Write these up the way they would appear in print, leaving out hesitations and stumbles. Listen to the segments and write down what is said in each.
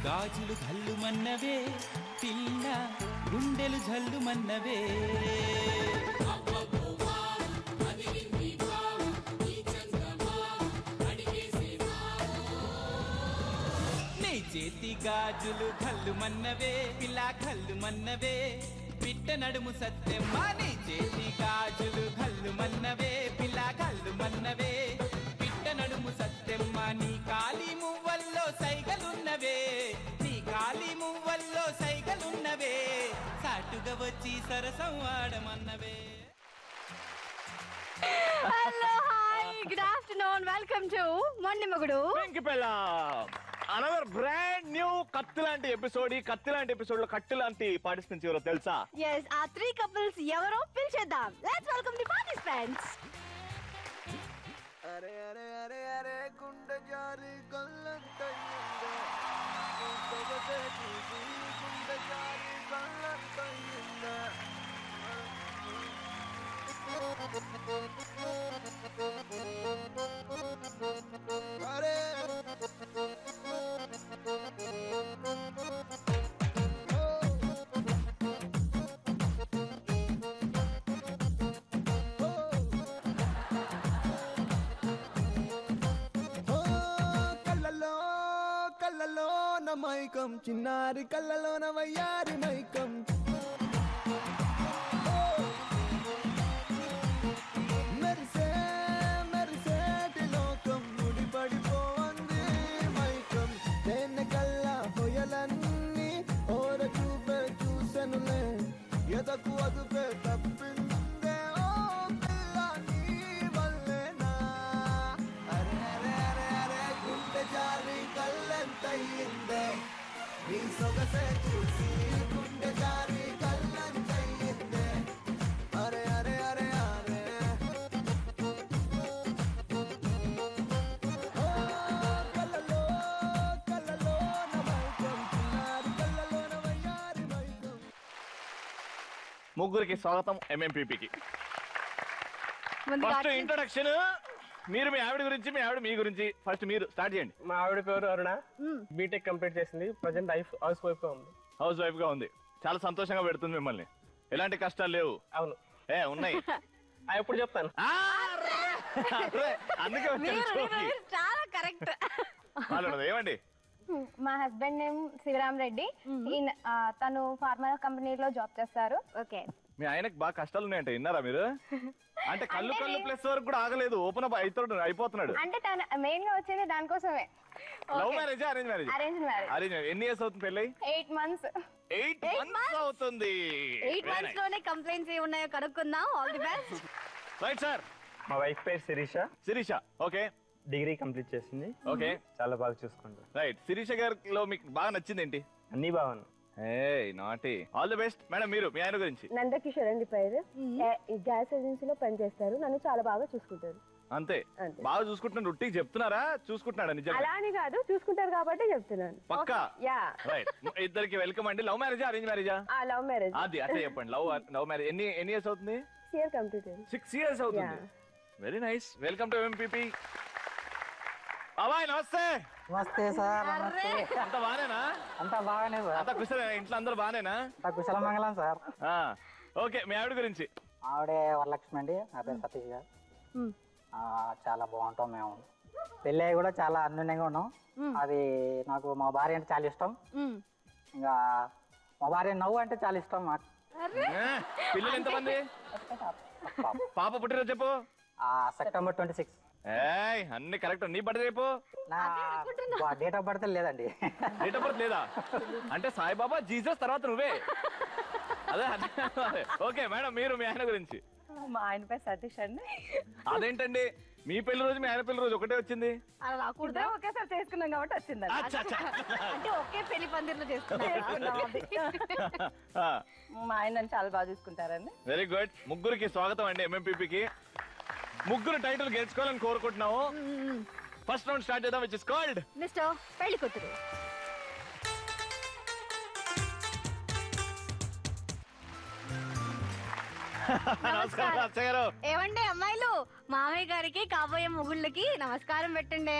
గాజులు ఘల్లుమన్నవే పిల్ల గుండెలు జల్లుమన్నవే నీ చేతి గాజులు ఘల్లుమన్నవే పిల్ల ఘల్లుమన్నవే పిట్ట నడుము సత్యమ్మ నీ చేతి గాజులు ఘల్లుమన్నవే పిల్ల ఘల్లుమన్నవే పిట్ట నడుము సత్యమ్మ నీ కాలి మువ్వల్లో సైగలున్నవే నీ కాలి మువ్వల్లో సైగలున్నవే సాటుగా వచ్చి సరసం ఆడమన్నవే. Hello hi good afternoon welcome to Mondi Mogudu pink పెళ్ళాం అనదర్ బ్రాండ్ న్యూ కత్తి లాంటి ఎపిసోడ్. ఈ కత్తి లాంటి ఎపిసోడ్ లో కత్తి లాంటి పార్టిసిపెంట్స్ ఎవరో తెలుసా? yes ఆ త్రీ కపుల్స్ ఎవరో పిలిచేద్దాం. Let's welcome the participants. అరే అరే అరే అరే గుండె జారి కళ్ళంతయ్యిందే సొగసే చూసి గుండె జారి కళ్ళంతయ్యిందే అరే కళ్ళలోన మైకం చిన్నారి కళ్ళలోన వయ్యారి మైకం మెరిసే మెరిసేటి లోకం ముడిపడిపోంది మైకం తేనె కళ్ళ హొయలన్నీ ఓర చూపే చూసెనులే ఎదకు అదుపే తప్పిందే ఓ పిల్ల నీ వల్లేనా అరే అరే అరే అరే గుండె జారి కళ్ళంతయ్యిందే నీ సొగసే చూసి గుండె జారి కళ్ళంతయ్యిందే అరే అరే అరే అరే కళ్ళలో కళ్ళలో నమైకం చిన్నారి కళ్ళలో నవయ్యారి మైకం. ముగ్గురికి స్వాగతం ఎంఎంపీపీకి. ఫస్ట్ ఇంట్రొడక్షన్ మీరు మీ ఆవిడ గురించి, మీ ఆవిడ మీ గురించి. ఫస్ట్ మీరు స్టార్ట్ చేయండి. మా ఆవిడ పేరు అరుణ, బీటెక్ కంప్లీట్ చేసింది, ప్రజెంట్ హౌస్ వైఫ్ గా ఉంది. హౌస్ వైఫ్ గా ఉంది. చాలా సంతోషంగా పెడుతుంది మిమ్మల్ని. ఎలాంటి కష్టాలు లేవు? అవును. ఉన్నాయి. ఎప్పుడు చెప్తాను. అందుకే చాలా కరెక్ట్. ఏమండి? మా హస్బెండ్ నేమ్ శివరామ్ రెడ్డి. తను ఫార్మా కంపెనీలో జాబ్ చేస్తారు. ఓకే. మీ ఆయనకి బాగా కష్టాలు ఉన్నాయంట, విన్నారా మీరు? అంటే కళ్ళు ప్లస్ వరకు కూడా ఆగలేదు, ఓపెన్ అప్ అయిపోతున్నాడు. అంటే తను మెయిన్ గా వచ్చేది దానికోసమే. Love marriage arrange marriage? Arrange marriage. Arrange. ఎన్ని ఇయర్స్ అవుతుంది పెళ్ళి? 8 months. 8 months అవుతుంది. 8 months లోనే కంప్లైంట్స్ ఏ ఉన్నాయో కనుక్కుందాం. All the best. Right sir. మా వైఫ్ పేరు Sirisha. Sirisha. Okay. Degree complete చేసింది. ఓకే. చాలా బాగా చూసుకుంటారు. రైట్. శిరీష గారిలో మీకు బాగా నచ్చింది ఏంటి? అన్ని బాగున్నాయి. నాటి. All the best madam. మీరు మీ ఆయన గురించి? నందకిషోర్ అండి పేరు. గ్యాస్ ఏజెన్సీలో పనిచేస్తారు. నన్ను చాలా బాగా చూసుకుంటారు. అంతే. బాగా చూసుకుంటున్నారు. రొట్టి చెప్తున్నారా? చూసుకుంటున్నాడా? నిజంగా అలా అని కాదు, చూసుకుంటారు కాబట్టి చెప్తున్నాను. పక్కా. యా. రైట్. ఇద్దరికి వెల్కమ్ అండి. లవ్ మ్యారేజా అరేంజ్ మ్యారేజా? Love marriage. అది అట్లా చెప్పండి. Love marriage. ఎన్ని ఇయర్స్ అవుతుంది? 6 years కంప్లీట్. 6 years అవుతుంది. Very nice. Welcome to MPP. అబ్బాయి నమస్తే. నమస్తే సార్. అంత బానేనా? అంతా బాగానే సార్. అంత కుశల? ఇంట్లో అందరు బానేనా? కుశల మంగళం సార్. ఓకే. మీ ఆవిడ గురించి? ఆవిడే వరలక్ష్మి అండి. నా పేరు సతీష్ గారు. చాలా బాగుంటాం మేము. పెళ్ళి అయ్యి కూడా చాలా అన్యోన్యంగా ఉన్నాం. అది నాకు మా భార్య అంటే చాలా ఇష్టం. ఇంకా మా భార్య నవ్వు అంటే చాలా ఇష్టం మాకు. పిల్లలు ఎంతమంది? పాప పుట్టినరోజు చెప్పు. September 26. అన్ని కరెక్ట్. నీ బర్త్ రేపు? నా డేట్ ఆఫ్ బర్త్ లేదండి. డేట్ ఆఫ్ బర్త్ లేదా? అంటే సాయిబాబా జీసస్ తర్వాత నువ్వే. అదే. Okay madam. మీరు మీ ఆయన గురించి? మా ఆయన పేరు సతీష్ అండి. అదేంటండి మీ పెళ్లి రోజు మీ ఆయన పెళ్లి రోజు ఒకటే వచ్చింది? అలా రాకూడదా? ఒకేసారి చేసుకున్నాం కాబట్టి వచ్చింది. అంటే ఒకే పెళ్లి పందిర్లో చేసుకున్నాం. మా ఆయన నన్ను చాలా బాగా చూసుకుంటారండి. Very good. ముగ్గురికి స్వాగతం అండి ఎంఎంపీపీకి. ముగ్గురు టైటిల్ గెలుచుకోవాలని కోరుకుంటున్నాము. ఫస్ట్ రౌండ్ స్టార్ట్ చేద్దాం, విచ్ ఇస్ కాల్డ్ మిస్టర్ పెళ్లి కూతురు. నమస్కారం అచ్చయ్య గారు. ఏమండి అమ్మాయిలు, మామయ్య గారికి కాబోయే మొగుళ్ళకి నమస్కారం పెట్టండి.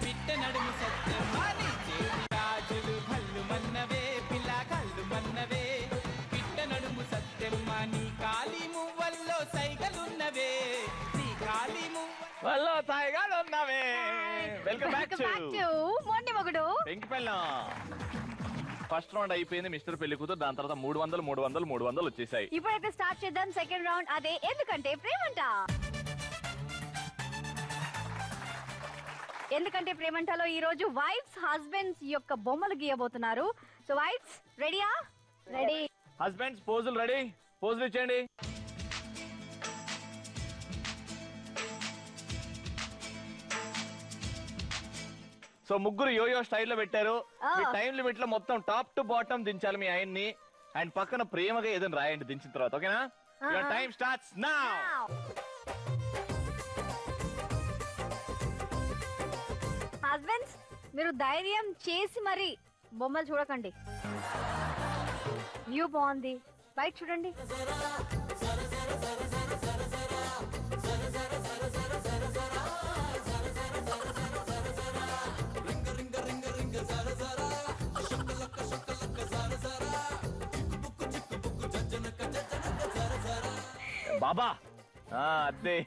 పిట్ట నడుము సత్యమ్మ నీ చేతి గాజులు కళ్ళు మన్నవే పిల్ల కళ్ళు మన్నవే పిట్ట నడుము సత్యమ్మ నీ కాలి మువ్వల్లో సైగలున్నవే నీ కాలి వాళ్ళు తాయిగాడు ఉన్నావే. వెల్కమ్ బ్యాక్ టు మొండి మొగుడు పెంకి పెళ్ళం. ఫస్ట్ రౌండ్ అయిపోయింది మిస్టర్ పెళ్లి కూతురు. దాని తర్వాత 300 వచ్చేసాయి. ఇప్పుడైతే స్టార్ట్ చేద్దాం సెకండ్ రౌండ్. అదే ఎందుకంటే ప్రేమంట. ఎందుకంటే ప్రేమంటలో ఈ రోజు వైఫ్స్ హస్బెండ్స్ యొక్క బొమ్మలు గీయబోతున్నారు. సో వైఫ్స్ రెడీయా? రెడీ. హస్బెండ్స్ పోజులు రెడీ, పోజులు ఇచ్చేయండి. సో ముగ్గురు యోయో స్టైల్లో పెట్టారు. మీ టైం లిమిట్ లో మొత్తం టాప్ టు బాటమ్ దించాలి మీ ఆయన్ని. అండ్ పక్కన ప్రేమగా ఏదైనా రాయండి దించిన తర్వాత. ఓకేనా? Your time starts now. Husbands మీరు ధైర్యం చేసి మరి బొమ్మలు చూడకండి. వ్యూ బాగుంది, బయట చూడండి. బాబా అదే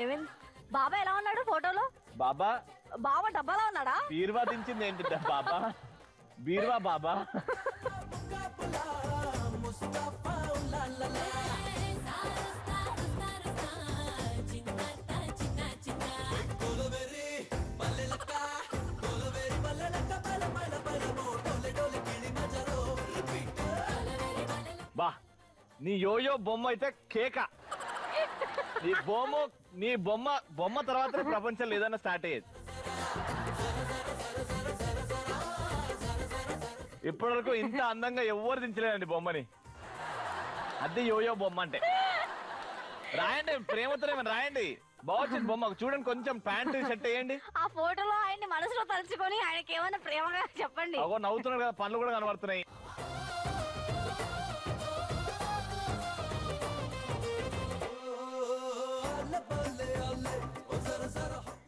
ఏమైంది? బాబా ఎలా ఉన్నాడు ఫోటోలో? బాబా బాబా డబ్బాలో ఉన్నాడా? బీరువా దించింది ఏంటి బాబా? బీరువా బాబా. బా నీ యోయో బొమ్మ అయితే కేక. నీ బొమ్మ తర్వాత ప్రపంచంలో ఏదైనా స్టార్ట్ అయ్యేది. ఇప్పటివరకు ఇంత అందంగా ఎవరు దించలేదండి బొమ్మని. అదే యోయో బొమ్మ అంటే. రాయండి, ప్రేమతో రాయండి. బాగుంది బొమ్మ చూడండి. కొంచెం ప్యాంటు షర్ట్ వేయండి. ఆ ఫోటోలో ఆయన్ని మనసులో తలుచుకొని ఆయనకి ఏమైనా ప్రేమగా చెప్పండి. అగో నవ్వుతున్నాడు కదా, పనులు కూడా కనబడుతున్నాయి.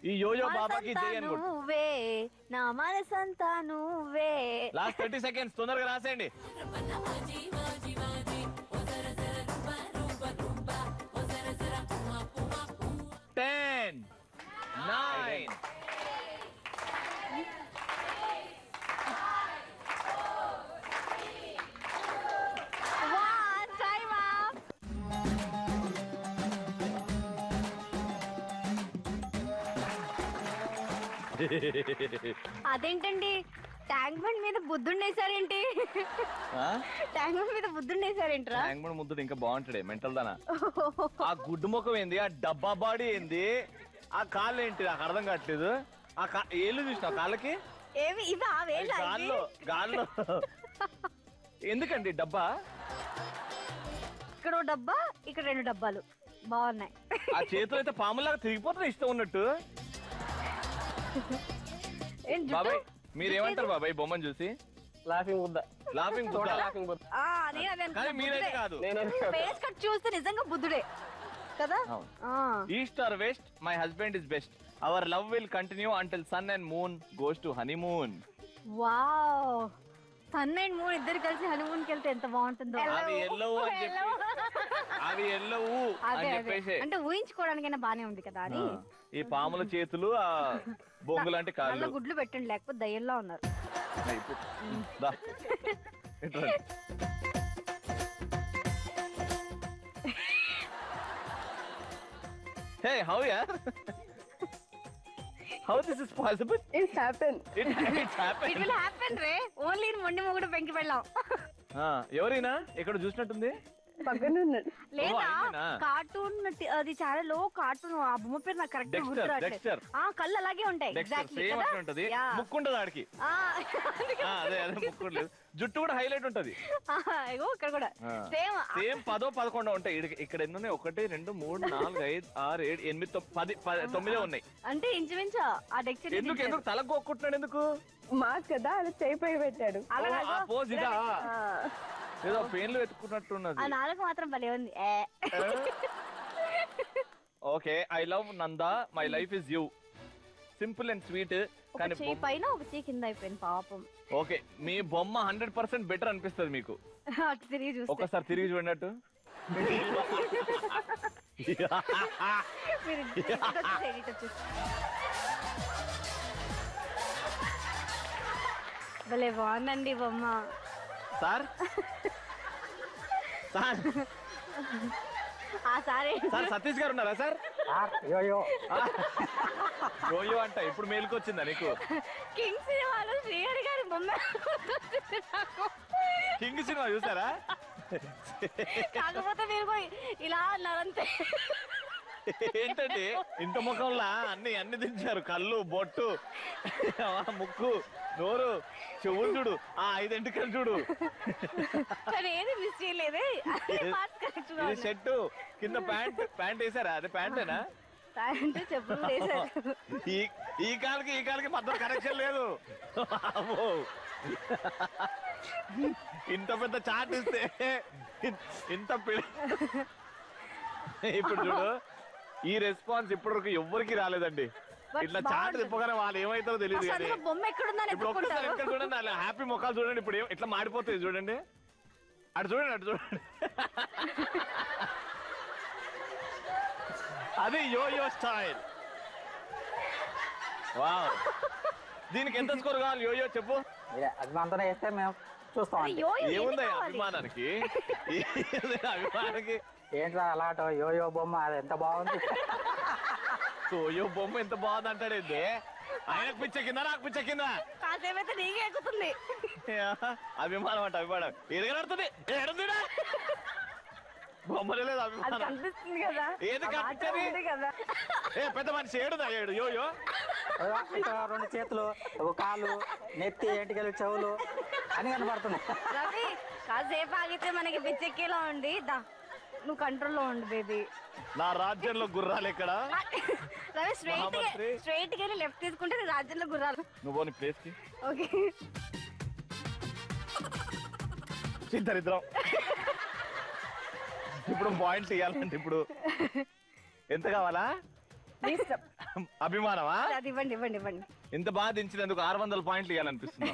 ఈ యోయో బాబాకి జై అనుకోండి. నువ్వే నా మనసంతా నువ్వే. లాస్ట్ 30 సెకండ్స్ తొందరగా రాసేయండి. 10 9 టైమ్ అప్. అదేంటండి ట్యాంక్ బండ్ మీద బుద్ధుండేసారేంటి? ట్యాంక్ బండ్ మీద బుద్ధుండేసారేంట్రా? ట్యాంక్ బండ్ ముద్దుడు ఇంకా బాగుంటాడే మెంటల్ దానా. ఆ గుడ్డు ముఖం ఏంది, ఆ డబ్బా బాడీ ఏంది, ఆ కాళ్ళు ఏంటి నాకు అర్థం కావట్లేదు. ఆ ఏళ్ళు చూసిన కాళ్ళకి ఏమి ఇవా గాల్లో ఎందుకండి డబ్బా? ఇక్కడ డబ్బా, ఇక్కడ 2 డబ్బాలు బాగున్నాయి. ఆ చేతులు అయితే పాములాగా తిరిగిపోతున్నా ఇష్టం ఉన్నట్టు. బాబాయ్ మీరేమంటారు బాబాయ్ బొమ్మను చూసి? Laughing Buddha. Laughing Buddha. Laughing Buddha. కానీ మీరైతే కాదు. ఫేస్ కట్ చూస్తే నిజంగా బుద్ధుడే కదా. East or west my husband is best. Our love will continue until sun and moon goes to honeymoon. Wow, sun and moon ఇద్దరు కలిసి హనీమూన్ కి వెళ్తే ఎంత బాగుంటుందో. అవి ఎల్లవు అని చెప్పేసి అంటే ఊహించుకోవడానికైనా బానే ఉంది కదా అని. ఈ పాముల చేతులు, ఆ బొంగు లాంటి కాళ్ళు. గుడ్లు పెట్టండి లేకపోతే దయ్యంలా ఉన్నారు. హే హౌ యార్, how this is possible? It's happened. It's happened. It will happen ray. Only మొండి మొగుడు పెంకి పెళ్ళాం. ఎవరైనా ఎక్కడ చూసినట్టుంది. పక్కన ఉన్నాడు. లేదా కార్టూన్ అది ఛానల్ లో కార్టూన్ ఆ బొమ్మ పేరు నాకు కరెక్ట్ గుర్తురాట్లేదు. ఆ కళ్ళు అలాగే ఉంటాయి. ఎగ్జాక్ట్లీ సేమ్ అట్లా ఉంటది. ముక్కు ఉండదు ఆడికి. అదే ముక్కు ఉండదు. జుట్టు కూడా హైలైట్ ఉంటది. ఇక్కడ కూడా సేమ్ సేమ్ 10 11 ఉంటాయి. ఇక్కడ ఎన్ని ఉన్నాయి? 1 2 3 4 5 6 7 8 10 9 ఉన్నాయి. అంటే ఇంచుమించు ఆ డెక్చర్. ఎందుకు తల గోక్కుంటున్నాడు? ఎందుకు? మాస్ కదా, అది చేయిపోయి పెట్టాడు. పోజ్ ఇదా? ఏదో పెయిన్లు వెతుకున్నట్టున్నది. ఆ నాలుగు మాత్రం భలే ఉంది. Okay, I love Nanda, my life is you. Simple and sweet. కానీ చెయ్యి పైన ఒక చెయ్యి కింద అయిపోయింది పాపం. ఓకే, మీ బొమ్మ 100% బెటర్ అనిపిస్తుంది మీకు. అటు తిరిగి చూస్తే ఒకసారి తిరిగి చూడనట్టు. మీరు ఇటు వచ్చేసేయండి. భలే బాగుందండి బొమ్మ. సార్ సార్ సార్ సతీష్ గారు ఉన్నారా సార్? యోయో యోయో అంట ఇప్పుడు మేలుకొచ్చిందా నీకు? కింగ్ సినిమాలో శ్రీహరి గారి బొమ్మ కింగ్ సినిమా చూసారా? కాకపోతే మీరు ఇలా అన్నారంతే. ఏంటండి ఇంత ముఖంలా అన్ని దించారు. కళ్ళు, బొట్టు, ముక్కు, నోరు, చెవులు చూడు, 5 ఎంటికలు చూడు. కానీ ఏది మిస్ చేయలేదే. ఇది షర్టు కింద ప్యాంట్ వేసారా? అదే ప్యాంటేనా? ప్యాంట్ చెప్పులు వేసారు. ఈ కాలికి మధ్య కనెక్షన్ లేదు. ఇంత పెద్ద చాట్ ఇస్తే ఇంత ఇప్పుడు చూడు, ఈ రెస్పాన్స్ ఇప్పటివరకు ఎవ్వరికి రాలేదండి. ఇట్లా చాట్ తిప్పగానే వాళ్ళు ఏమైతారో తెలియదు. కానీ బొమ్మ ఎక్కడుందని ఇప్పుడు ఒక్కసారి ఎక్కడ చూడండి, అలా హ్యాపీ ముఖాలు చూడండి. ఇప్పుడు ఇట్లా మాడిపోతాయి చూడండి. అటు చూడండి. అది యోయో స్టైల్. వావ్, దీనికి ఎంత స్కోర్ కావాలి యోయో చెప్పు? అభిమానంతో వేస్తే మేము చూస్తాం. ఏముంది అభిమానానికి? ఏంట్రా అలాటో యోయో బొమ్మ అది ఎంత బాగుంది. యోయో బొమ్మ ఎంత బాగుంది అంటాడేంది? ఆయనకు పిచ్చెక్కిందా నాకు పిచ్చెక్కిందా? కాసేపైతే నీకే ఎక్కుతుంది. అభిమానం అంట అభిమానం ఎడగడుతుంది. ఏడుందిరా బొమ్మలే లేదు అభిమానం కనిపిస్తుంది కదా. ఏది కనిపించేది కదా. పెద్ద మనిషి ఏడుదా? ఏడు యోయో 2 చేతులు, ఒక కాలు, నెత్తి, ఎంటికలు, చెవులు అని కనబడుతున్నాయి. రవి కాసేపు ఆగితే మనకి పిచ్చెక్కేలా ఉండి దా, నువ్వు కంట్రోల్లో ఉండు బేబీ. నా రాజ్యంలో గుర్రాలు ఎక్కడ? రవి స్ట్రైట్ గా లెఫ్ట్ తీసుకుంటే నీ రాజ్యంలో గుర్రాలు. నువ్వు నీ ప్లేస్ కి. ఓకే ఇద్దరిద్దరం ఇప్పుడు పాయింట్లు ఇవ్వాలంటే ఇప్పుడు ఎంత కావాలా? అభిమానమా? అది ఇవ్వండి. ఇంత బాగా దించినందుకు 600 పాయింట్లు ఇవ్వాలనిపిస్తుంది.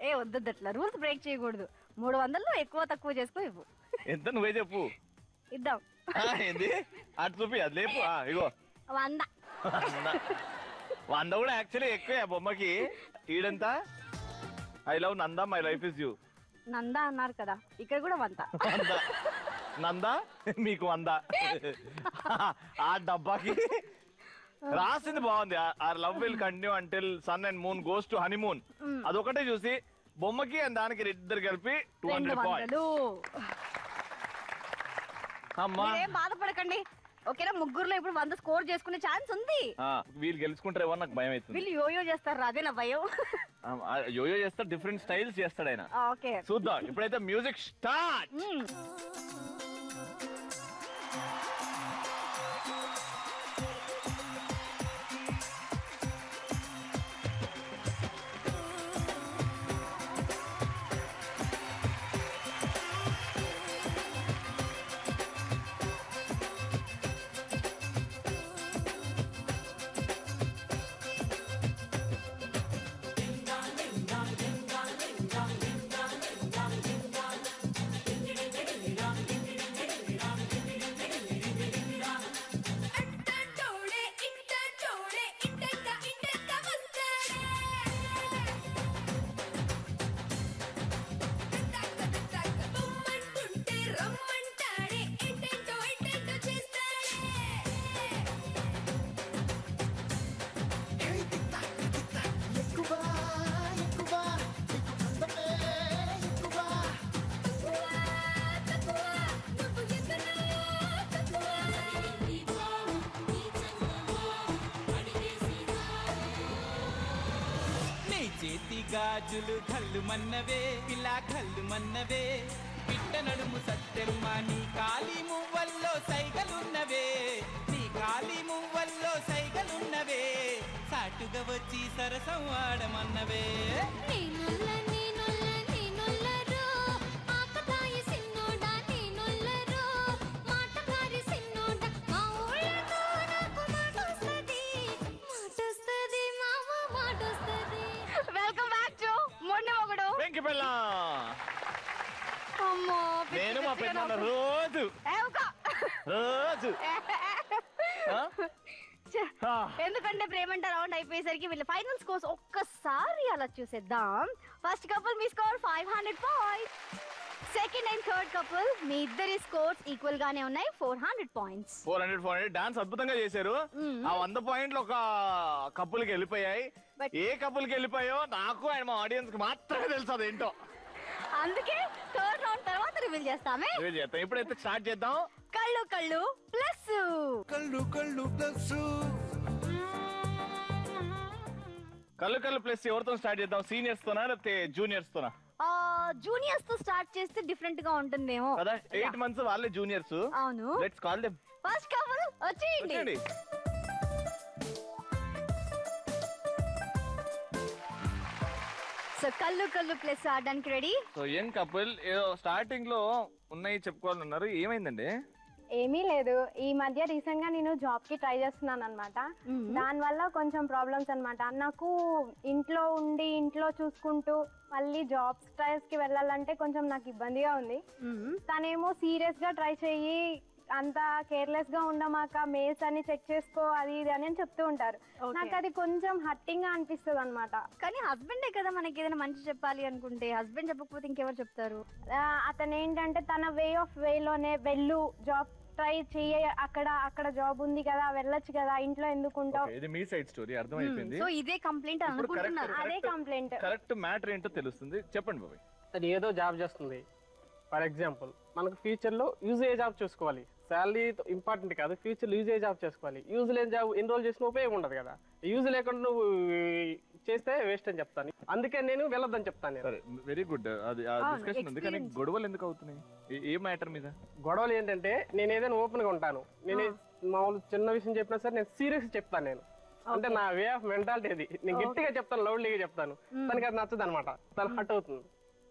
ఏ వద్దు, అట్లా రూల్స్ బ్రేక్ చేయకూడదు. 300లో ఎక్కువ తక్కువ చేసుకో ఇవ్వు. ఎంత నువ్వే చెప్పు. ఇద్దాం. ఏంది అటు చూపి, అది లేపు. ఇగో 100. 100 కూడా యాక్చువల్లీ ఎక్కువే ఆ బొమ్మకి. ఈడంతా I love Nanda, my life is you. Nanda అన్నారు కదా, ఇక్కడ కూడా 100. నందా మీకు 100. ఆ డబ్బాకి రాసింది బాగుంది. Our love will continue until sun and moon goes to honeymoon. అదొకటే చూసి బొమ్మకి దానికి ఇద్దరు కలిపి 200 పాయింట్స్. అమ్మా బాధపడకండి, ఓకేనా? ముగ్గురులో ఇప్పుడు 100 స్కోర్ చేసుకునే ఛాన్స్ ఉంది. వీళ్ళు గెలుచుకుంటారేమో నాకు భయం అవుతుంది. వీళ్ళు యోయో చేస్తారు, అదే నా భయం. యోయో చేస్తాడు, డిఫరెంట్ స్టైల్స్ చేస్తాడు ఆయన. ఓకే చూద్దాం. ఇప్పుడైతే మ్యూజిక్ స్టార్ట్. చేతి గాజులు కళ్ళు మన్నవే, పిల్ల కళ్ళు మన్నవే, పిట్ట నడుము సత్తెమ్మ నీ కాలి మువ్వల్లో సైగలున్నవే, నీ కాలి మువ్వల్లో సైగలున్నవే, సాటుగా వచ్చి సరసం ఆడమన్నవే. పెద్దనాన్న రోజు రోజు ఎందుకంటే ప్రేమంట రౌండ్ అయిపోయేసరికి వీళ్ళ ఫైనల్ స్కోర్స్ ఒక్కసారి అలా చూసేద్దాం. ఫస్ట్ కపుల్ మీ score 500 points. Second and third couple మీ ఇద్దరి స్కోర్స్ ఈక్వల్ గానే ఉన్నాయి, 400 పాయింట్స్. 400 డాన్స్ అద్భుతంగా చేశారు. ఆ 100 పాయింట్లు ఒక కపుల్ కి వెళ్ళిపోయాయి. ఏ కపుల్ కి వెళ్ళిపోయో నాకు అండ్ మా ఆడియన్స్ కి మాత్రమే తెలుసు అదేంటో. అందుకే థర్డ్ రౌండ్ తర్వాత రివీల్ చేస్తామే. రివీల్ చేద్దాం. ఇప్పుడైతే స్టార్ట్ చేద్దాం. కళ్ళు కళ్ళు ప్లస్ కళ్ళు కళ్ళు ప్లస్ కళ్ళు కళ్ళు ప్లస్ ఎవరితో స్టార్ట్ చేద్దాం? సీనియర్స్ తోనా లేకపోతే జూనియర్స్ తోనా? జూనియర్స్ తో స్టార్ట్ చేస్తే డిఫరెంట్ గా ఉంటుందేమో కదా. 8 months వాళ్ళే జూనియర్స్. అవును. Let's call them. First couple వచ్చేయండి. సో కళ్ళు కళ్ళు ప్లస్ ఆడడానికి రెడీ. సో యంగ్ కపుల్ ఏదో స్టార్టింగ్ లో ఉన్నాయి చెప్పుకోవాలన్నారు, ఏమైందండి? ఏమీ లేదు, ఈ మధ్య రీసెంట్ గా నేను జాబ్ కి ట్రై చేస్తున్నాను అనమాట. దాని వల్ల కొంచెం ప్రాబ్లమ్స్ అనమాట. నాకు ఇంట్లో ఉండి ఇంట్లో చూసుకుంటూ మళ్ళీ జాబ్ ట్రైల్స్ కి వెళ్ళాలంటే కొంచెం నాకు ఇబ్బందిగా ఉంది. తనేమో సీరియస్ గా ట్రై చెయ్యి, అంత కేర్లెస్ గా ఉండమాక, మేల్స్ అని చెక్ చేసుకో, అది ఇది అని చెప్తూ ఉంటారు. నాకు అది కొంచెం హట్టింగ్ గా అనిపిస్తుంది అనమాట. కానీ హస్బెండే కదా మనకి ఏదైనా మంచి చెప్పాలి అనుకుంటే, హస్బెండ్ చెప్పకపోతే ఇంకెవరు చెప్తారు? అతను ఏంటంటే తన వేలోనే వెళ్ళు, జాబ్ ట్రై చెయ్యి, అక్కడ జాబ్ ఉంది కదా, వెళ్ళొచ్చు కదా, ఇంట్లో ఎందుకు ఉంటావు. ఇది మీ సైడ్ స్టోరీ అర్థమైపోయింది. సో ఇదే కంప్లైంట్ అనుకుంటున్నారు. అదే కంప్లైంట్. కరెక్ట్ మ్యాటర్ ఏంటో తెలుస్తుంది, చెప్పండి బాబాయ్. అది ఏదో జాబ్ చేస్తుంది. ఫర్ ఎగ్జాంపుల్ మనకు ఫ్యూచర్ లో యూజ్ అయ్యే జాబ్ చూసుకోవాలి. శాలరీ ఇంపార్టెంట్ కాదు, ఫ్యూచర్ లో యూజ్ అయ్యే జాబ్ చేసుకోవాలి. యూజ్ లేని జాబ్ ఎన్రోల్ చేసిన ఉపయోగం ఉండదు కదా. యూజ్ లేకుండా నువ్వు చేస్తే వేస్ట్ అని చెప్తాను. అందుకే నేను వెళ్ళొద్దని చెప్తాను. Very good. అది డిస్కషన్ ఉంది, కానీ గొడవలు ఎందుకు అవుతున్నాయి? ఏ మ్యాటర్ మీద గొడవలు ఏంటంటే, నేను ఏదైనా ఓపెన్ గా ఉంటాను. నేను మామూలు చిన్న విషయం చెప్పినా సరే నేను సీరియస్ చెప్తాను. నేను అంటే నా వే ఆఫ్ మెంటాలిటీ అది. నేను గట్టిగా చెప్తాను, లౌడ్లీగా చెప్తాను. తనకి అది నచ్చదు అనమాట, తను హర్ట్ అవుతుంది.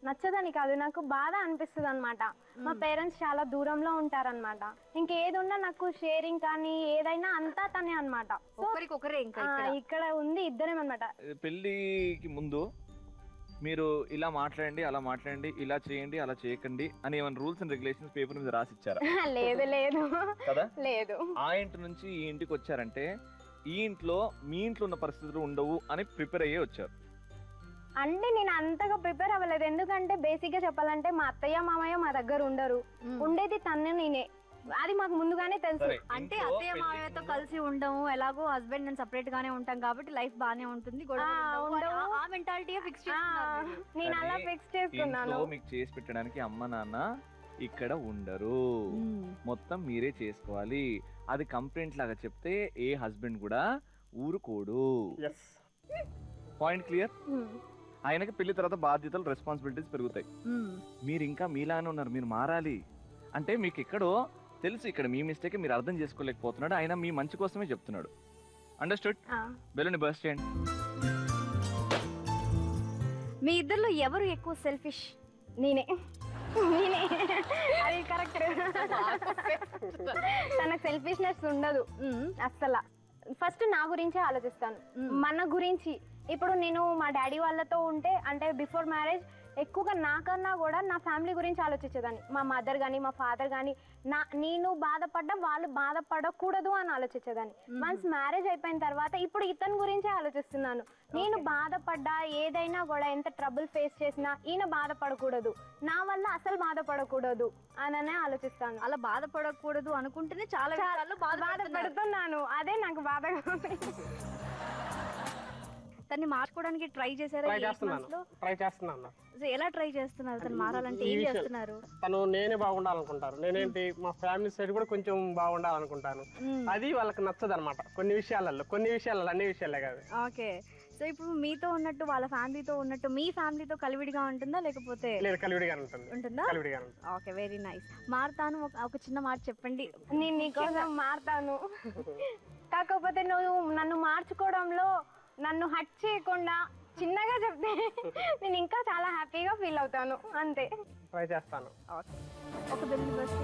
నచ్చదని కాదు, నాకు బాధ అనిపిస్తుంది అనమాట. మా పేరెంట్స్ చాలా దూరంలో ఉంటారనమాట. ఇంకేది ఉన్నా నాకు షేరింగ్ కానీ ఏదైనా అంతా తనే అనమాట. ఒకరికొకరే ఇంకా ఇక్కడ ఉంది ఇద్దరేమన్నమాట. పెళ్లికి ముందు మీరు ఇలా మాట్లాడండి, అలా మాట్లాడండి, ఇలా చేయండి, అలా చేయకండి అని ఏమైనా రూల్స్ అండ్ రెగ్యులేషన్స్ పేపర్ మీద రాసిచ్చారా? లేదు లేదు కదా. లేదు. ఆ ఇంటి నుంచి ఈ ఇంటికి వచ్చారంటే ఈ ఇంట్లో మీ ఇంట్లో ఉన్న పరిస్థితులు ఉండవు అని ప్రిపేర్ అయ్యే వచ్చారు. అంటే నేను అంతగా ప్రిపేర్ అవ్వలేదు. ఎందుకంటే బేసిక్ గా చెప్పాలంటే మా అత్తయ్య మామయ్య మా దగ్గర ఉండరు. ఉండేది తన్నే నేనే. అది మాకు ముందుగానే తెలుసు. అంటే అత్తయ్య మామయ్యతో కలిసి ఉండము, ఎలాగో హస్బెండ్ నేను సెపరేట్ గానే ఉంటాం కాబట్టి లైఫ్ బానే ఉంటుంది. ఆ మెంటాలిటీ ఫిక్స్ చేసుకున్నాను నేను. అలా ఫిక్స్ చేసుకున్నాను. మీకు చేసి పెట్టడానికి అమ్మ నాన్న ఇక్కడ ఉండరు, మొత్తం మీరే చేసుకోవాలి. అది కంప్లైంట్ లాగా చెప్తే ఏ హస్బెండ్ కూడా ఊరుకోడు. Point clear? ఆయనకి పెళ్లి తర్వాత బాధ్యతలు, రెస్పాన్సిబిలిటీస్ పెరుగుతాయి. మీరు ఇంకా మీలానే ఉన్నారు, మీరు మారాలి. అంటే మీకు ఎక్కడో తెలుసు ఇక్కడ మీ మిస్టేక్ మీరు అర్థం చేసుకోలేకపోతున్నాడు, ఆయన మీ మంచి కోసమే చెప్తున్నాడు. అండర్స్టూడ్? బెలూని బర్స్ట్ చేయండి. మీ ఇద్దరిలో ఎవరు ఎక్కువ సెల్ఫిష్? నేనే. అది కరెక్ట్. తనకు సెల్ఫిష్నెస్ ఉండదు అస్సలు. ఫస్ట్ నా గురించే ఆలోచిస్తాను, మన గురించి. ఇప్పుడు నేను మా డాడీ వాళ్ళతో ఉంటే, అంటే బిఫోర్ మ్యారేజ్ ఎక్కువగా నాకన్నా కూడా నా ఫ్యామిలీ గురించి ఆలోచించేదాన్ని. మా మదర్ కానీ మా ఫాదర్ కానీ నేను బాధపడ్డా వాళ్ళు బాధపడకూడదు అని ఆలోచించేదాన్ని. వన్స్ మ్యారేజ్ అయిపోయిన తర్వాత ఇప్పుడు ఇతని గురించే ఆలోచిస్తున్నాను. నేను బాధపడ్డా, ఏదైనా కూడా ఎంత ట్రబుల్ ఫేస్ చేసినా ఈయన బాధపడకూడదు, నా వల్ల అసలు బాధపడకూడదు అననే ఆలోచిస్తాను. అలా బాధపడకూడదు అనుకుంటేనే చాలా బాధపడుతున్నాను. అదే నాకు బాధగా ఉంది. తన్ని మార్చుకోవడానికి ట్రై చేశారా? ట్రై చేస్తున్నాను. ఎలా ట్రై చేస్తున్నారు? తను మారాలంటే ఏం చేస్తున్నారు? తను నేనే బాగుండాలనుకుంటారు. నేనేంటి మా ఫ్యామిలీ సైడ్ కూడా కొంచెం బాగుండాలనుకుంటాను. అది వాళ్ళకి నచ్చదు అనమాట కొన్ని విషయాలలో. అన్ని విషయాలే కాదు. ఓకే. సో ఇప్పుడు మీతో ఉన్నట్టు వాళ్ళ ఫ్యామిలీతో ఉన్నట్టు మీ ఫ్యామిలీతో కలివిడిగా ఉంటుందా లేకపోతే? లేదు, కలివిడిగా ఉంటుందా? Okay, very nice. మారుతాను ఒక చిన్న మాట చెప్పండి. నేను నీకోసం మారుతాను, కాకపోతే నువ్వు నన్ను మార్చుకోవడంలో నన్ను హట్ చేయకుండా చిన్నగా చెప్తే నేను ఇంకా చాలా హ్యాపీగా ఫీల్ అవుతాను. అంతే. ట్రై చేస్తాను. ఒక బెలూన్ బర్స్ట్.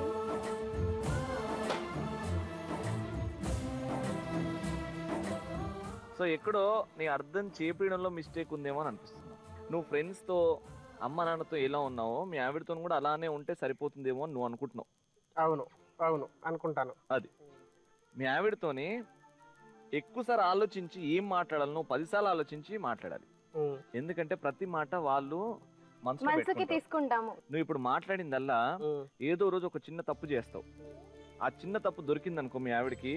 సో ఎక్కడో నీ అర్థం చేపించడంలో మిస్టేక్ ఉందేమో అని అనిపిస్తుంది. నువ్వు ఫ్రెండ్స్తో అమ్మ నాన్నతో ఎలా ఉన్నావో మీ ఆవిడతో కూడా అలానే ఉంటే సరిపోతుందేమో అని నువ్వు అనుకుంటున్నావు. అవును అవును అనుకుంటాను. అది మీ ఆవిడతోని ఎక్కువసారి ఆలోచించి ఏం మాట్లాడాలను 10 సార్లు ఆలోచించి మాట్లాడాలి. ఎందుకంటే ప్రతి మాట వాళ్ళు మనసుకి తీసుకుంటాము. నువ్వు ఇప్పుడు మాట్లాడిందల్లా ఏదో రోజు ఒక చిన్న తప్పు చేస్తావు. ఆ చిన్న తప్పు దొరికింది అనుకో మీ ఆవిడకి,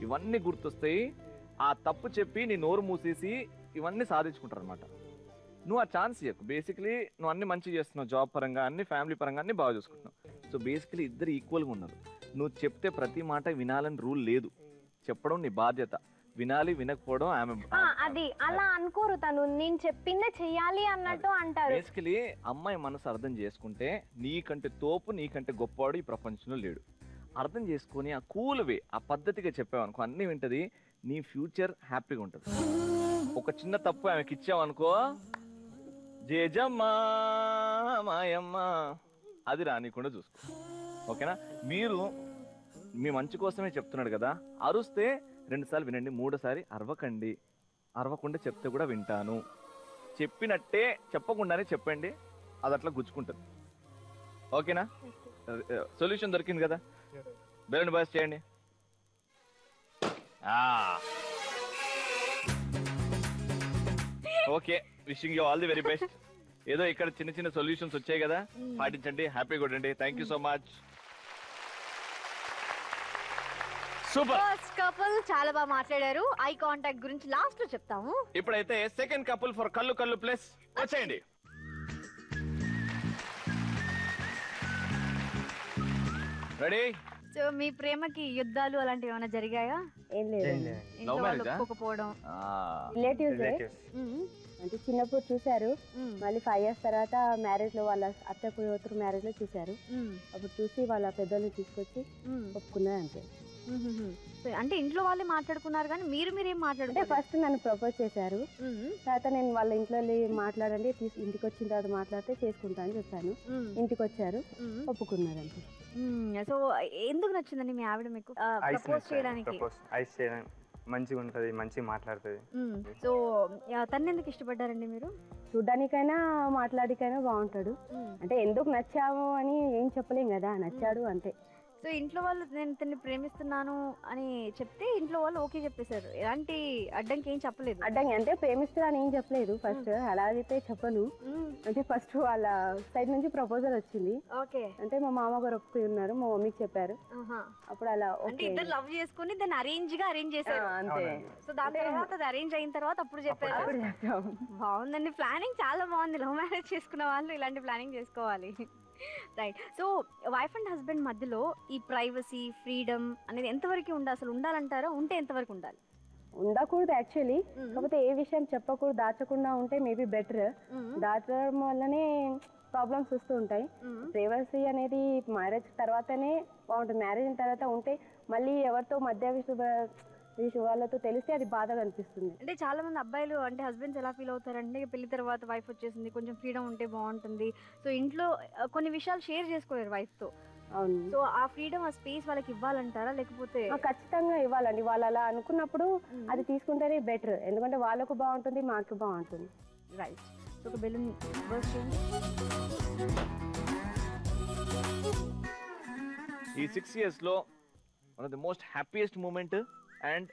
ఇవన్నీ గుర్తొస్తాయి. ఆ తప్పు చెప్పి నీ నోరు మూసేసి ఇవన్నీ సాధించుకుంటారు అనమాట. నువ్వు ఆ ఛాన్స్ ఇవ్వకు. బేసిక్లీ నువ్వు అన్ని మంచిగా చేస్తున్నావు, జాబ్ పరంగా అన్ని, ఫ్యామిలీ పరంగా అన్ని బాగా చూసుకుంటున్నావు. సో బేసిక్లీ ఇద్దరు ఈక్వల్గా ఉన్నారు. నువ్వు చెప్తే ప్రతి మాట వినాలని రూల్ లేదు. చెప్పడం నీ బాధ్యత, వినాలి వినకపోవడం ఆమె. అది అలా అనుకోరు, తను నేను చెప్పిందే చెయ్యాలి అన్నట్టు అంటారు. బేసికలీ అమ్మాయి మనసు అర్థం చేసుకుంటే నీకంటే తోపు, నీకంటే గొప్పవాడు ఈ ప్రపంచంలో లేడు. అర్థం చేసుకొని ఆ కూల్ వే, ఆ పద్ధతిగా చెప్పావనుకో అన్ని వింటది. నీ ఫ్యూచర్ హ్యాపీగా ఉంటుంది. ఒక చిన్న తప్పు ఆమెకి ఇచ్చావనుకో, జేజమ్మా మాయమ్మ అది రానికుండా చూసుకో. ఓకేనా? మీరు మీ మంచి కోసమే చెప్తున్నాడు కదా, అరుస్తే 2 సార్లు వినండి, 3సారి అరవకండి. అరవకుండా చెప్తే కూడా వింటాను. చెప్పినట్టే చెప్పకుండానే చెప్పండి, అది అట్లా గుచ్చుకుంటుంది. ఓకేనా? సొల్యూషన్ దొరికింది కదా? బెలూన్ బాస్ చేయండి. Okay, wishing you all the very best. ఏదో ఇక్కడ చిన్న చిన్న సొల్యూషన్స్ వచ్చాయి కదా, పాటించండి, హ్యాపీగా ఉండండి. Thank you so much. Super. First couple చాలా బాగా మాట్లాడారు. ఐ కాంటాక్ట్ గురించి లాస్ట్ లో చెప్తాము. ఇప్పుడైతే సెకండ్ కపుల్ ఫర్ కళ్ళు కళ్ళు ప్లస్ వచ్చేయండి. రెడీ? సో మీ ప్రేమకి యుద్ధాలు అలాంటివి ఏమైనా జరిగాయా? ఏం లేదు. ఇంట్లో వాళ్ళు ఒప్పుకోకపోవడం? రిలేటివ్స్ అంటే చిన్నప్పుడు చూసారు, మళ్ళీ 5 years తర్వాత మ్యారేజ్ లో వాళ్ళ అత్త కూతురు మ్యారేజ్ లో చూసారు. అప్పుడు చూసి వాళ్ళ పెద్దల్ని తీసుకొచ్చి ఒప్పుకున్నారు అంతే. అంటే ఇంట్లో వాళ్ళే మాట్లాడుకున్నారు కానీ మీరేం మాట్లాడుకుంటే ఫస్ట్ నన్ను ప్రపోజ్ చేశారు. తర్వాత నేను వాళ్ళ ఇంట్లో మాట్లాడండి, ఇంటికి వచ్చిన తర్వాత మాట్లాడితే చేసుకుంటా అని చెప్పాను. ఇంటికి వచ్చారు, ఒప్పుకున్నారు అంతే. సో ఎందుకు నచ్చిందండి మీ ఆవిడ మీకు ప్రపోజ్ చేయడానికి? మంచిగా ఉంటది, మంచిగా మాట్లాడుతుంది. సో తను ఎందుకు ఇష్టపడ్డారండి మీరు? చూడ్డానికైనా మాట్లాడికైనా బాగుంటాడు. అంటే ఎందుకు నచ్చాము అని ఏం చెప్పలేం కదా, నచ్చాడు అంతే. సో ఇంట్లో వాళ్ళు నేను తన్ని ప్రేమిస్తున్నాను అని చెప్తే ఇంట్లో వాళ్ళు ఓకే చెప్పేశారు, ఎలాంటి అడ్డంకి ఏం చెప్పలేదు? అడ్డంకి అంటే ప్రేమిస్తున్నాను ఏం చెప్పలేదు ఫస్ట్, అలాగైతే చెప్పను. అంటే ఫస్ట్ వాళ్ళ సైడ్ నుంచి ప్రపోజల్ వచ్చింది. ఓకే. అంటే మా మామ గారు ఒప్పుకుని ఉన్నారు, మా మమ్మీకి చెప్పారు. అప్పుడు అలా అంటే ఇద్దరు లవ్ చేసుకుని దాన్ని అరేంజ్ చేశారు అంతే. సో దాని తర్వాత అది అరేంజ్ అయిన తర్వాత అప్పుడు చెప్పారు. బాగుందండి, ప్లానింగ్ చాలా బాగుంది. లవ్ మ్యారేజ్ చేసుకున్న వాళ్ళు ఇలాంటి ప్లానింగ్ చేసుకోవాలి. Right. So wife and husband మధ్యలో ఈ ప్రైవసీ, ఫ్రీడమ్ అనేది ఎంతవరకు ఉండాలి? అసలు ఉండాలంటారా? ఉంటే ఎంతవరకు ఉండాలి? ఉండకూడదు యాక్చువల్లీ. కాకపోతే ఏ విషయం చెప్పకూడదు, దాచకుండా ఉంటే మేబీ బెటర్. దాచడం వల్లనే ప్రాబ్లమ్స్ వస్తూ ఉంటాయి. ప్రైవసీ అనేది మ్యారేజ్ తర్వాతనే బాగుంటుంది. మ్యారేజ్ అయిన తర్వాత ఉంటే మళ్ళీ ఎవరితో మధ్య వాళ్ళతో తెలిస్తే అది బాధగా అనిపిస్తుంది. అంటే చాలా మంది అబ్బాయిలు అంటే హస్బెండ్స్ ఎలా ఫీల్ అవుతారంటే పెళ్లి తర్వాత వైఫ్ వచ్చేసింది, కొంచెం ఫ్రీడమ్ ఉంటే బాగుంటుంది. సో ఇంట్లో కొన్ని విషయాలు షేర్ చేసుకోలేరు వైఫ్ తో. అవును. సో ఆ ఫ్రీడమ్, ఆ స్పేస్ వాళ్ళకి ఇవ్వాలంటారా? లేకపోతే? ఖచ్చితంగా ఇవ్వాలండి. వాళ్ళు అలా అనుకున్నప్పుడు అది తీసుకుంటేనే బెటర్, ఎందుకంటే వాళ్ళకు బాగుంటుంది, మాకు బాగుంటుంది. రైట్. సో ఒక బెలూన్ బర్స్ట్ చేయండి. ఈ 6 years లో one of the most happiest moment and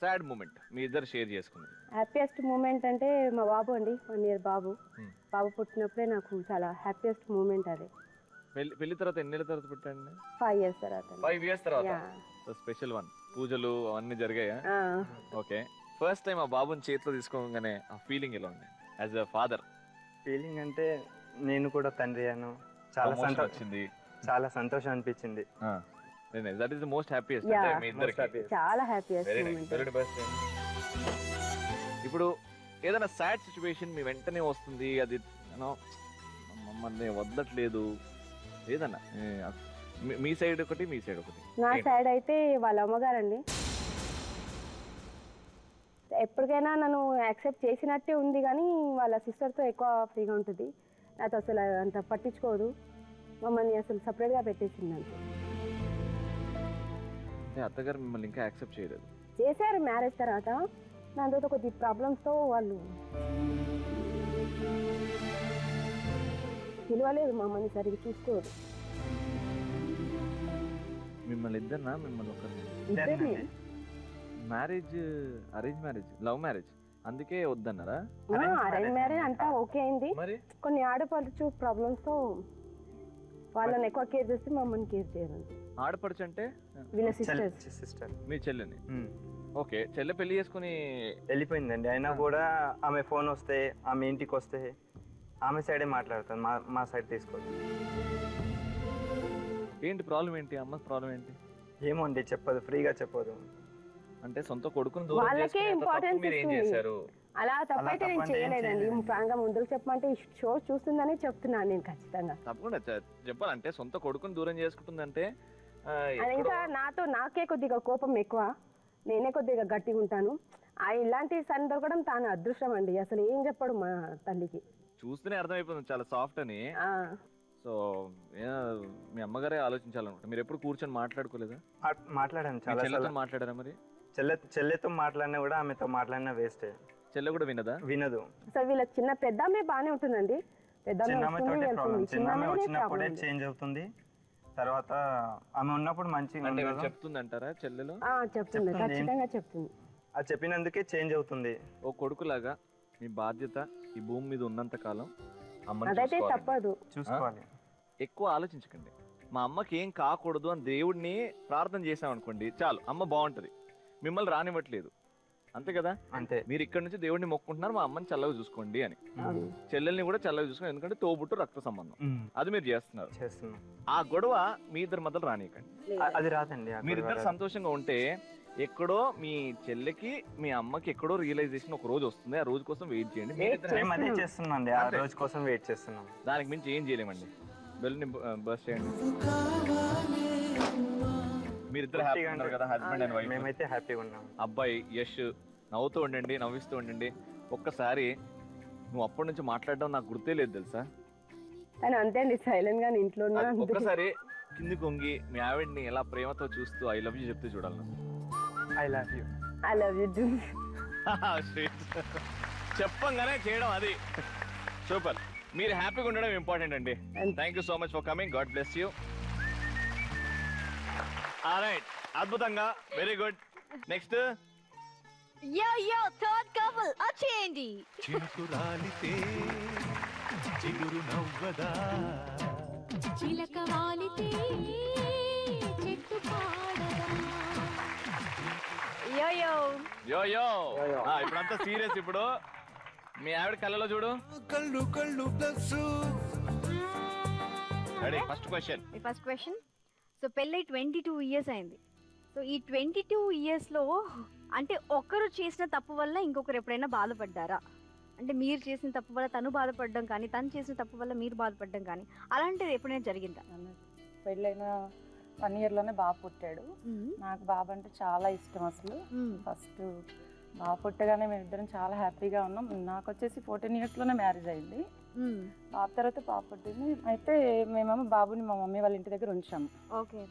sad moment మీ ఇద్దరు షేర్ చేసుకున్నారు? హ్యాపీయెస్ట్ మూమెంట్ అంటే మా బాబు అండి, 1 year బాబు. బాబు పుట్టినప్పుడే నాకు చాలా హ్యాపీయెస్ట్ మూమెంట్ అది. పెళ్లి తర్వాత ఎన్ని నెలల తర్వాత పుట్టాండి? 5 years తర్వాత. 5 years తర్వాత. Special one. పూజలు అవన్నీ జరిగాయా? ఓకే. ఫస్ట్ టైం ఆ బాబుని చేతిలో తీసుకోగానే ఆ ఫీలింగ్ ఎలా ఉంది యాజ్ అ ఫాదర్? ఫీలింగ్ అంటే నేను కూడా తండ్రి అయ్యాను, చాలా సంతోషించింది, చాలా సంతోషం అనిపించింది. That is the most happiest. మీ ఇద్దరికి చాలా హ్యాపీయెస్ట్ మూమెంట్. ఇప్పుడు ఏదైనా సాడ్ సిచ్యువేషన్ మీ వెంటనే వస్తుంది, అది మమ్మల్ని వదలట్లేదు ఏదన్నా, మీ సైడ్ ఒకటి మీ సైడ్ ఒకటి? నా సైడ్ అయితే వాళ్ళ అమ్మగారండి. ఎప్పటికైనా నన్ను యాక్సెప్ట్ చేసినట్టే ఉంది కానీ వాళ్ళ సిస్టర్తో ఎక్కువ ఫ్రీగా ఉంటుంది. నాతో అసలు అంత పట్టించుకోదు, మమ్మల్ని అసలు సపరేట్గా పెట్టేసింది. అంతే. అత్తగారు మిమ్మల్ని ఇంకా యాక్సెప్ట్ చేయలేదు? చేశారు మ్యారేజ్ తర్వాత. దాని తర్వాత కొద్ది ప్రాబ్లమ్స్తో వాళ్ళు పిలవలేదు మమ్మల్ని సరిగ్గా చూసుకోరు. మిమ్మల్ని ఇద్దరినా మిమ్మల్ని ఒకరిని? ఇద్దరిని marriage arrange marriage love marriage అందుకే వద్దన్నారా? అరేంజ్ మ్యారేజ్ అంతా ఓకే అయింది. మరి కొన్ని ఆడపడుచు ప్రాబ్లమ్స్ తో వాళ్ళని ఎక్కువ కేర్ చేస్తే మమ్మల్ని కేర్ చేయరు. ఆడపడుచు అంటే వీళ్ళ సిస్టర్. మీ చెల్లెని? ఓకే, చెల్లె పెళ్లి చేసుకుని వెళ్ళిపోయిందండి. అయినా కూడా ఆమె ఫోన్ వస్తే, ఆమె ఇంటికి వస్తే ఆమె సైడే మాట్లాడుతాను, మా సైడ్ తీసుకోదు. ఏంటి ప్రాబ్లం ఏంటి? అమ్మ ప్రాబ్లం ఏంటి? ఏమో అండి, చెప్పదు, ఫ్రీగా చెప్పదు. అంటే సొంత కొడుకుని వాళ్ళకే ఇంపార్టెన్స్ చేశారు. అలా తప్పైతే నేను చేయలేదండి. ప్రాంగా ముందుకు చెప్పమంటే షో చూస్తుందని చెప్తున్నాను నేను ఖచ్చితంగా. తప్పకుండా చెప్పాలంటే సొంత కొడుకుని దూరం చేసుకుంటుందంటే ఇంకా నాకే కొద్దిగా కోపం ఎక్కువ, నేనే కొద్దిగా గట్టిగా ఉంటాను. ఇలాంటి సన్ దొరకడం తాను అదృష్టం అండి. అసలు ఏం చెప్పడు మా తల్లికి. చూస్తేనే అర్థమైపోతుంది చాలా సాఫ్ట్ అని. సో మీ అమ్మగారే ఆలోచించాలనుకుంటా. మీరు ఎప్పుడు కూర్చొని మాట్లాడుకోలేదా? మాట్లాడాను, చాలా మాట్లాడారా? మరి చెల్లెతో మాట్లాడినా కూడా ఆమెతో మాట్లాడినా వేస్ట్. చెల్లె కూడా వినదు. అసలు వీళ్ళ పెద్దమ్మే బానే ఉంటుందండి. చిన్నమ్మ వచ్చినప్పుడే చేంజ్ అవుతుంది, తర్వాత ఆమె ఉన్నప్పుడు మంచిగా చెప్తుంది అంటారా? చెల్లెలు చెప్తుంది, ఖచ్చితంగా చెప్తుంది. అది చెప్పినందుకే చేంజ్ అవుతుంది. ఓ కొడుకులాగా మీ బాధ్యత ఈ భూమి మీద ఉన్నంత కాలం అదైతే తప్పదు, చూసుకోవాలి. ఎక్కువ ఆలోచించకండి. మా అమ్మకి ఏం కాకూడదు అని దేవుడిని ప్రార్థన చేసాం అనుకోండి, చాలు, అమ్మ బాగుంటది. మిమ్మల్ని రానివ్వట్లేదు, అంతే కదా? అంతే. మీరు ఇక్కడ నుంచి దేవుడిని మొక్కుంటున్నారు, మా అమ్మని చల్లగా చూసుకోండి అని. చెల్లెల్ని కూడా చల్లగా చూసుకోండి, ఎందుకంటే తోబుట్టు రక్త సంబంధం. అది మీరు చేస్తున్నారు. ఆ గొడవ మీ ఇద్దరి మధ్యలో రానియకండి. అది రాదండి. మీరిద్దరు సంతోషంగా ఉంటే ఎక్కడో మీ చెల్లెకి మీ అమ్మకి ఎక్కడో రియలైజేషన్ ఒక రోజు వస్తుంది. ఆ రోజు కోసం వెయిట్ చేయండి. అదే చేస్తున్నాం, ఆ రోజు కోసం వెయిట్ చేస్తున్నాం. దానికి మించి ఏం చేయలేమండి. బెల్ని బస్ చేయండి. మీరిద్దరు హ్యాపీగా ఉన్నారు కదా, హస్బెండ్ అండ్ వైఫ్? మేమైతే హ్యాపీగా ఉన్నాం. అబ్బాయి యష్ నవ్వుతూ ఉండండి, నవ్విస్తూ ఉండండి. ఒక్కసారి నువ్వు అప్పటి నుంచి మాట్లాడడం నాకు గుర్తే లేదు తెలుసా? అంతే అండి, సైలెంట్ గా ఇంట్లో. ఒక్కసారి కింది కొంగి మీ ఆవిడ్ని ఎలా ప్రేమతో చూస్తూ ఐ లవ్ యూ చెప్తూ చూడాలి. I love you. I love you too. చెప్పంగానే చేయడం, అది సూపర్. మీరు హ్యాపీగా ఉండడం ఇంపార్టెంట్ అండి. Thank you so much for coming. God bless you. Alright, అద్భుతంగా, very good. Next third couple వచ్చేయండి. చినుకు రాలితే చిగురు నవ్వదా, చిలక వాలితే చెట్టు పాడదా. ఇప్పుడంతా సీరియస్. ఇప్పుడు మీ ఆవిడ కళ్ళలో చూడు. కళ్ళు plus. Ready? First question. So పెళ్ళై 22 years అయింది. సో ఈ 22 years లో అంటే ఒకరు చేసిన తప్పు వల్ల ఇంకొకరు ఎప్పుడైనా బాధపడ్డారా? అంటే మీరు చేసిన తప్పు వల్ల తను బాధపడడం కానీ, తను చేసిన తప్పు వల్ల మీరు బాధపడడం కానీ, అలాంటిది ఎప్పుడైనా జరిగిందా? పెళ్ళైన 1 year లోనే బాబు పుట్టాడు. నాకు బాబు అంటే చాలా ఇష్టం. అసలు ఫస్ట్ బాబు పుట్టగానే మేమిద్దరం చాలా హ్యాపీగా ఉన్నాం. నాకు వచ్చేసి 14 years లోనే మ్యారేజ్ అయింది. బాబు తర్వాత బాబు పుట్టింది. అయితే మేమేమో బాబుని మా మమ్మీ వాళ్ళ ఇంటి దగ్గర ఉంచాము. ఓకే.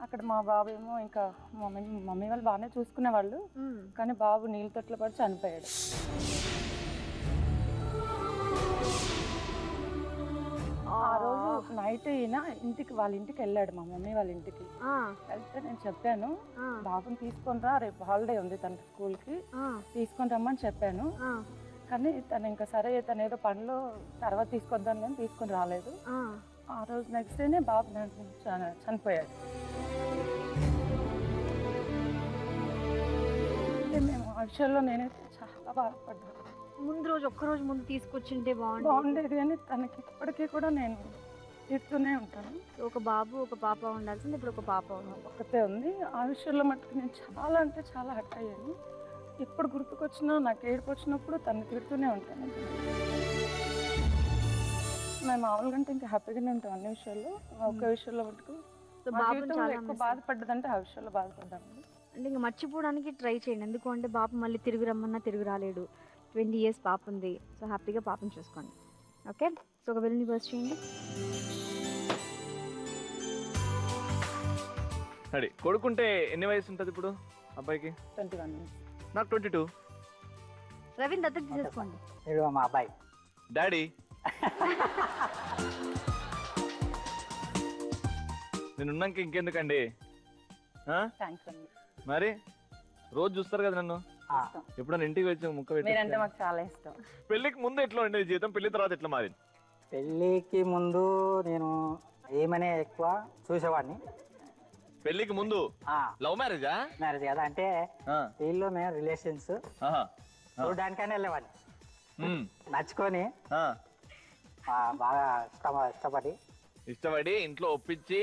అక్కడ మా బాబు ఏమో ఇంకా మమ్మీ వాళ్ళు బాగానే చూసుకునేవాళ్ళు, కానీ బాబు నీళ్ళ తొట్లో పడి చనిపోయాడు. ఆ రోజు నైట్ ఈయన వాళ్ళ ఇంటికి వెళ్ళాడు, మా మమ్మీ వాళ్ళ ఇంటికి. వెళ్తే నేను చెప్పాను, బాబుని తీసుకొని రా, రేపు హాలిడే ఉంది తన స్కూల్కి, తీసుకొని రమ్మని చెప్పాను. కానీ తను ఇంకా సరే, తను ఏదో పనిలో తర్వాత తీసుకొద్దాను కానీ తీసుకొని రాలేదు. ఆ రోజు నెక్స్ట్ డేనే బాబు చనిపోయాడు. మేము ఆ విషయంలో నేనైతే చాలా బాధపడ్డాను. ముందు రోజు ఒక్కరోజు ముందు తీసుకొచ్చింటే బాగుండేది, కానీ తనకి ఇప్పటికీ కూడా నేను తిడుతూనే ఉంటాను. ఒక బాబు ఒక పాప ఉండాల్సింది, ఇప్పుడు ఒక పాప ఒక్కతే ఉంది. ఆ విషయంలో మట్టుకు నేను చాలా అంటే చాలా హర్ట్ అయ్యాను. ఎప్పుడు గుర్తుకొచ్చినా, నాకు ఏడుపు వచ్చినప్పుడు తను తిడుతూనే ఉంటాను. మేము మామూలుగా అంటే ఇంకా హ్యాపీగానే ఉంటాం అన్ని విషయాల్లో. ఒక్క విషయంలో మటుకు ఎక్కువ బాధపడ్డదంటే ఆ విషయంలో బాధపడ్డాను. అంటే ఇంకా మర్చిపోవడానికి ట్రై చేయండి. ఎందుకంటే బాబు మళ్ళీ తిరిగి రమ్మన్నా తిరిగి రాలేడు. 20 years పాప ఉంది. సో హ్యాపీగా పాపను చూసుకోండి. ఓకే. సో ఒక వెళ్ళి బస్ చేయండి. రెడీ? కొడుకుంటే ఎన్ని వయసు ఉంటుంది ఇప్పుడు అబ్బాయికి? 21. నాకు 22. రవీంద్ర దత్తత తీసేసుకోండి. మా అబ్బాయి డాడీ నేనున్నాక ఇంకెందుకండి థ్యాంక్స్ అండి. మరి రోజు చూస్తారు కదా నన్ను, ఎప్పుడన్నా ఇంటికి వచ్చి ముక్క మీరంటే పెట్టి. మాకు చాలా ఇష్టం. పెళ్లికి ముందు ఎట్లా ఉండేది జీవితం, పెళ్లి తర్వాత ఎట్లా మారింది? పెళ్ళికి ముందు నేను ఏమనే ఎక్కువ చూసేవాడిని. పెళ్లికి ముందు లవ్ మ్యారేజా? మ్యారేజ్ కదా, అంటే వీళ్ళు మేము రిలేషన్స్ చూడడానికైనా వెళ్ళేవాడిని. నచ్చుకొని బాగా ఇష్టపడి ఇంట్లో ఒప్పించి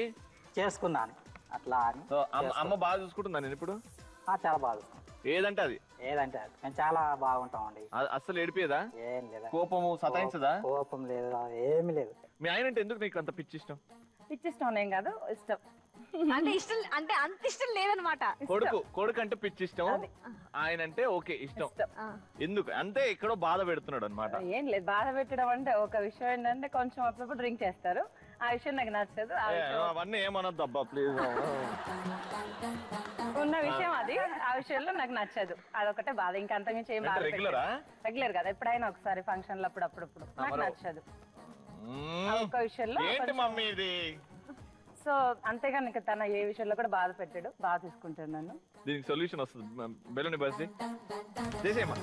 చేసుకున్నాను అట్లా అని. అమ్మ బాగా చూసుకుంటుందా నేను ఇప్పుడు? చాలా బాగా చూసుకుంటాను. ఏదంటే అది మేము చాలా బాగుంటామండి. అస్సలు ఏడిపోయేదా? ఏం లేదా, కోపము సతాయించదా? కోపం లేదు, ఏమి లేదు. మీ ఆయన అంటే ఎందుకు నీకు అంత పిచ్చి ఇష్టం? పిచ్చి ఇష్టం ఏం కాదు, ఇష్టం. అంటే ఇష్టం, అంటే అంత ఇష్టం లేదనమాట. కొడుకు అంటే పిచ్చి ఇష్టం, ఆయన అంటే ఓకే ఇష్టం. ఎందుకు అంతే? ఎక్కడో బాధ పెడుతున్నాడు అనమాట. ఏం లేదు, బాధ పెట్టడం అంటే ఒక విషయం ఏంటంటే కొంచెం అప్పుడప్పుడు డ్రింక్ చేస్తారు, ఆ విషయం నాకు నచ్చదు. అవన్నీ ఏమనొద్దు అబ్బా ప్లీజ్. ఉన్న విషయం అది, ఆ విషయంలో నాకు నచ్చదు, అదొకటే బాధ. ఇంకా అంతకుమించి ఏం బాధ. రెగ్యులర్ కదా, ఎప్పుడైనా ఒకసారి ఫంక్షన్ లో అప్పుడప్పుడు నాకు నచ్చదు ఒక విషయంలో. సో అంతేగాని ఇంకా తన ఏ విషయంలో కూడా బాధ పెట్టాడు, బాగా తీసుకుంటాడు నన్ను. దీనికి సొల్యూషన్ వస్తుంది, బెలూని బస్సి చేసేయమ్మా.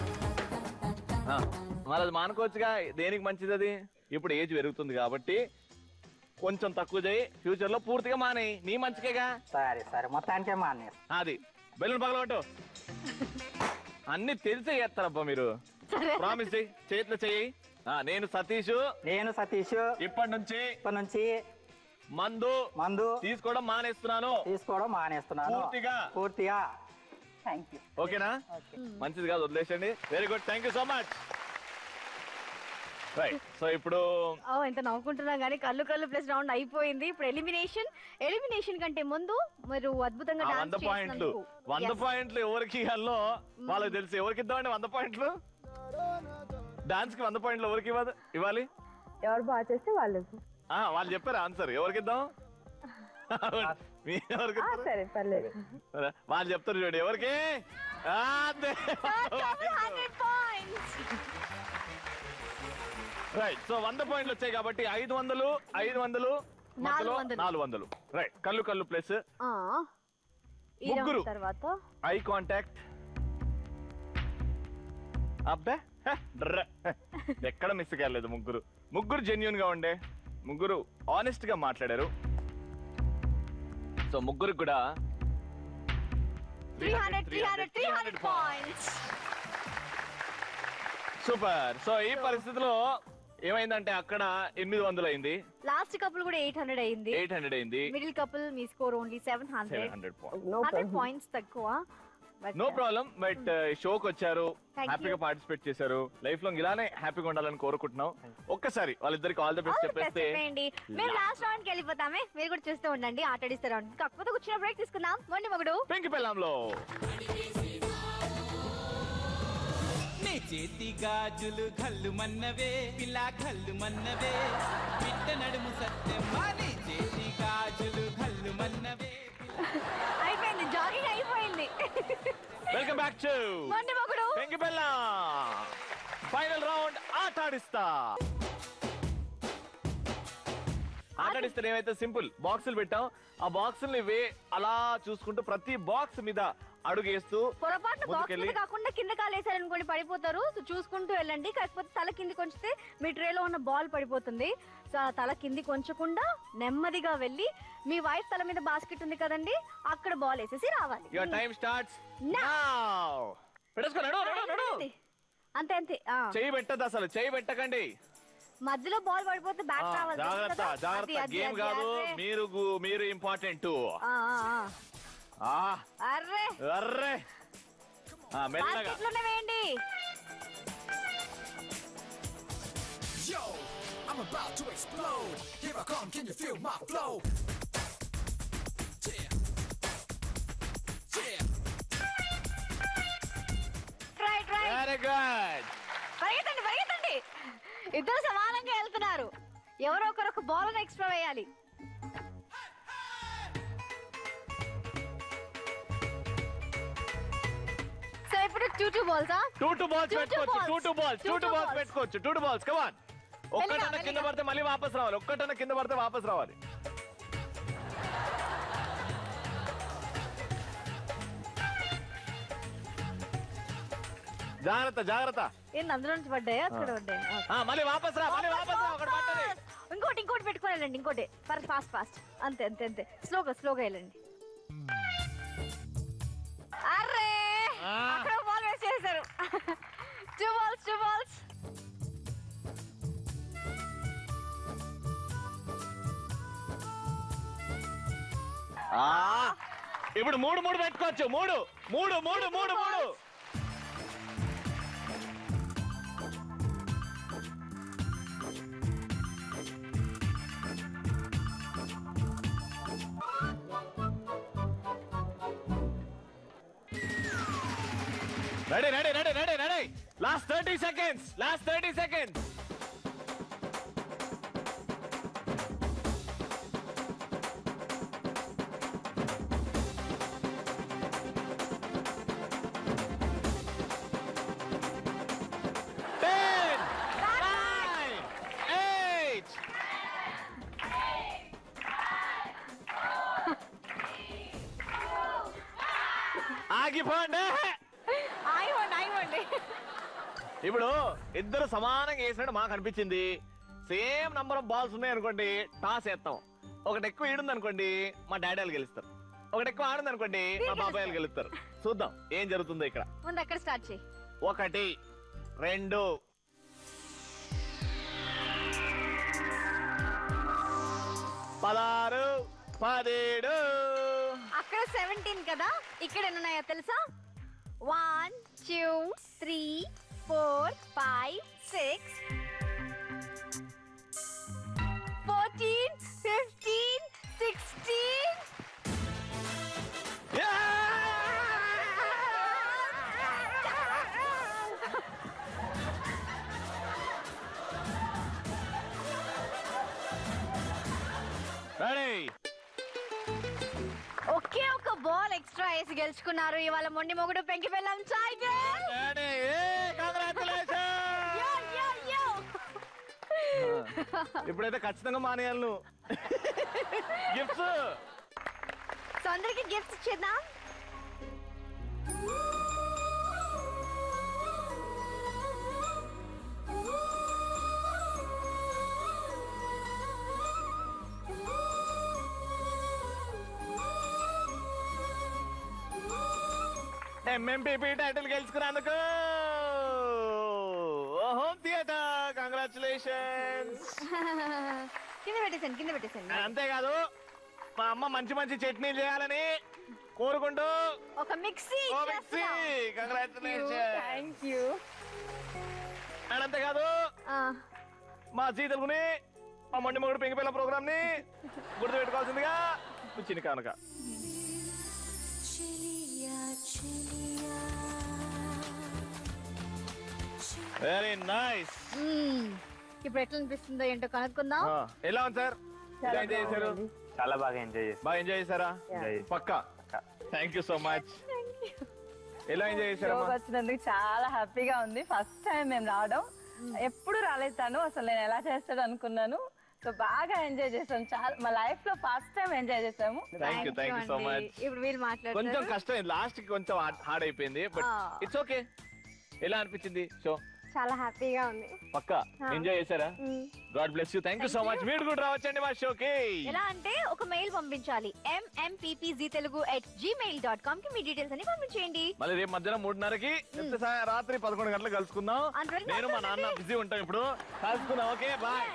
మరి అది మానుకోవచ్చుగా, దేనికి మంచిది అది? ఇప్పుడు ఏజ్ పెరుగుతుంది కాబట్టి కొంచెం తక్కువ చేయి, ఫ్యూచర్ లో పూర్తిగా మానేయి, నీ మంచికేగా. సరే మొత్తానికే మానే. అది బెలూన్ పగలగొట్టు. అన్ని తెలిసే చేస్తారబ్బా మీరు. ప్రామిస్ చేయి, చేతిలో చెయ్యి. నేను సతీష్ ఇప్పటి నుంచి మందు తీసుకోవడం మానేస్తున్నాను. పూర్తిగా. థాంక్యూ. ఓకేనా? మంచిది కాదు, వదిలేసండి. Very good, thank you so much. Right, so ఇప్పుడు ఎంత నవ్వుకుంటున్నాం కానీ కళ్ళు ప్లస్ రౌండ్ అయిపోయింది. ఇప్పుడు ఎలిమినేషన్ కంటే ముందు మీరు అద్భుతంగా 100 పాయింట్లు ఎవరికి ఇవ్వాలో వాళ్ళకి తెలుసు. ఎవరికి ఇద్దామండి 100 పాయింట్లు? డాన్స్ కి 100 పాయింట్లు ఎవరికి ఇవ్వాలి? ఎవరు బాగా చేస్తే వాళ్ళు చెప్పారు ఆన్సర్. ఎవరికి ఇద్దాం? సరే పర్లేదు, వాళ్ళు చెప్తారు చూడండి ఎవరికి. రైట్, సో 100 పాయింట్లు వచ్చాయి కాబట్టి 500 400. రైట్, కళ్ళు ప్లస్ ముగ్గురు తర్వాత ఐ కాంటాక్ట్. అబ్బే ఎక్కడ మిస్ కాలేదు. ముగ్గురు జెన్యూన్ గా ఉండే, ముగ్గురు ఆనెస్ట్ గా మాట్లాడారు. సో ముగ్గురికి కూడా 300 పాయింట్స్. సూపర్. సో ఈ పరిస్థితిలో ఏమైందంటే అక్కడ 800 అయింది, లాస్ట్ కపుల్ కూడా 800 అయింది, మిడిల్ కపుల్ మీ స్కోర్ ఓన్లీ 700 పాయింట్స్ తక్కువ. No problem. బట్ షోకి వచ్చారు, హ్యాపీగా పార్టిసిపేట్ చేశారు. లైఫ్ లో ఇలానే హ్యాపీగా ఉండాలని కోరుకుంటున్నాం. ఒక్కసారి వాళ్ళిద్దరికి ఆల్ ది బెస్ట్ చెప్పేస్తే మేము లాస్ట్ రౌండ్ కి వెళ్ళిపోతామే. మీరు కూడా చూస్తూ ఉండండి, ఆటడిస్తే రౌండ్. కాకపోతే కూర్చున్న బ్రేక్ తీసుకుందాం. మొండి మగుడు పెంకి పెళ్ళాంలో నీ చేతి గాజులు కళ్ళు మన్నవే, పిల్ల కళ్ళు మన్నవే, పిట్ట నడుము సత్యమ్మా. నీ చేతి గాజులు కళ్ళు మన్నవే. అయిపోయింది, జాగింగ్ అయిపోయింది. వెల్కమ్ బ్యాక్ టు మొండి మగుడు పెంకి పెళ్ళాం. ఫైనల్ రౌండ్ ఆటడిస్తే ఏమైతే సింపుల్ బాక్సులు పెట్టాం. ఆ బాక్సుల్ని అలా చూసుకుంటూ ప్రతి బాక్స్ మీద అడుగేస్తూ పొరపాటు బాక్స్ కాకుండా కింద కాలేసారనుకోండి పడిపోతారు. సో చూసుకుంటూ వెళ్ళండి. కాకపోతే తల కింది కొంచితే మీ ట్రేలో ఉన్న బాల్ పడిపోతుంది. సో తల కింది కొంచకుండా నెమ్మదిగా వెళ్ళి మీ వైఫ్ తల మీద బాస్కెట్ ఉంది కదండి, అక్కడ బాల్ వేసేసి రావాలి. Your time starts now. అంతే. చెయ్యి పెట్టద్దు, అసలు చెయ్యి పెట్టకండి. మధ్యలో బాల్ పడిపోతే బ్యాక్ రావాలి. జాగ్రత్త. గేమ్ కాదు, మీరు ఇంపార్టెంట్. అర్రే మెల్లగా వేయండి. Yo, I'm about to explode. Here I come, can you feel my flow? Yeah. Right. Very good. పరిగెత్తండి. ఇద్దరు సమానంగా వెళ్తున్నారు. ఎవరో ఒకరు బాల్ ఎక్స్ట్రా వేయాలి. సో ఇప్పుడు 2 balls. 2 balls పెట్టుకోవచ్చు. 2 balls కమ్ ఆన్. ఒక్కటన్న కింద పడితే మళ్ళీ వాపస్ రావాలి. జాగ్రత్త జాగ్రత్త. ఏంది అందులో నుంచి పడ్డాయా అక్కడ పడ్డాయి? మళ్ళీ వాపస్ రా ఒకటి పట్టది. ఇంకోటి పెట్టుకొని వెళ్ళండి. ఇంకోటి ఫాస్ట్ అంతే అంతే అంతే స్లోగా వెళ్ళండి. అరే అక్కడ బాల్ వేస్ట్ చేశారు. 2 balls. ఇప్పుడు 3 పెట్టుకోవచ్చు. 3. రెడీ. Last 30 seconds. 10, 9, 8. ఆగిపోండి. ఇప్పుడు ఇద్దరు సమానంగా వేసినట్టు మాకు అనిపించింది. సేమ్ నంబర్ ఆఫ్ బాల్స్ ఉన్నాయి అనుకోండి, టాస్ వేస్తాం. ఒకటి ఎక్కువ ఈడుంది అనుకోండి, మా డాడీ వాళ్ళు గెలుస్తారు. ఒకటి ఎక్కువ ఆడింది అనుకోండి, మా బాబాయ్ వాళ్ళు గెలుస్తారు. చూద్దాం ఏం జరుగుతుందో ఇక్కడ. ముందు అక్కడ స్టార్ట్ చేయి. 1, 2, 16, 17. అక్కడ 17 కదా, ఇక్కడ ఎన్ని ఉన్నాయో తెలుసా? 1, 2, 3, 4, 5, 6, 14, 15, 16. ఒకే ఒక బాల్ ఎక్స్ట్రా వేసి గెలుచుకున్నారు ఇవాళ మొండి మొగుడు పెంకి వెళ్ళాం టైగర్. ఇప్పుడైతే ఖచ్చితంగా మానేయాలి. గిఫ్ట్స్ సో అందరికి గిఫ్ట్స్ ఇచ్చేద్దాం. ఎంఎంపీపీ టైటిల్ గెలుచుకున్నందుకు హోమ్ థియేటర్ కంగ్రాచులేషన్స్. కింద పెట్టేసాను. అంతేకాదు మా అమ్మ మంచి చట్నీలు చేయాలని కోరుకుంటూ ఒక mixie congratulation. Thank you. And అంతేకాదు మా జీ తెలుగుని మా మొండి మొగుడు పెంకి పిల్ల ప్రోగ్రామ్ ని గుర్తు పెట్టుకోవాల్సిందిగా చిన్న కానుక. Very nice. ఇప్పుడు ఎట్లా అనిపిస్తుందో ఏంటో కనుక్కుందాం. ఎలా ఉంది సార్? ఎంజాయ్ చేశారు? చాలా బాగా ఎంజాయ్ చేశారా? పక్కా. Thank you so much. ఎలా ఎంజాయ్ చేశారు? వచ్చినందుకు చాలా హ్యాపీగా ఉంది. ఫస్ట్ టైం మేము రావడం, ఎప్పుడు రాలేదు తను. అసలు నేను ఎలా చేస్తాడు అనుకున్నాను. సో బాగా ఎంజాయ్ చేసాం. చాలా మా లైఫ్ లో ఫస్ట్ టైం ఎంజాయ్ చేసాము. Thank you so much. ఇప్పుడు వీళ్ళు మాట్లాడారు. కొంచెం కష్టం, లాస్ట్ కి కొంచెం హార్డ్ అయిపోయింది, బట్ ఇట్స్ ఓకే. ఎలా అనిపించింది షో? చాలా హ్యాపీగా ఉంది. పక్కా ఎంజాయ్ చేశారా? God bless you. Thank you so much. మీరు కూడా రావచ్చండి మా షోకి. ఎలా అంటే ఒక మెయిల్ పంపించాలి, mmpztelugu@gmail.com కి మీ డీటెయిల్స్ అన్ని పంపించేయండి. మళ్ళీ రేపు మధ్యాహ్నం 3:30కి రాత్రి 11 గంటలకు కలుసుకుందాం. నేను మా నాన్న బిజీ ఉంటాం ఇప్పుడు. కలుసుకుందాం. Okay bye.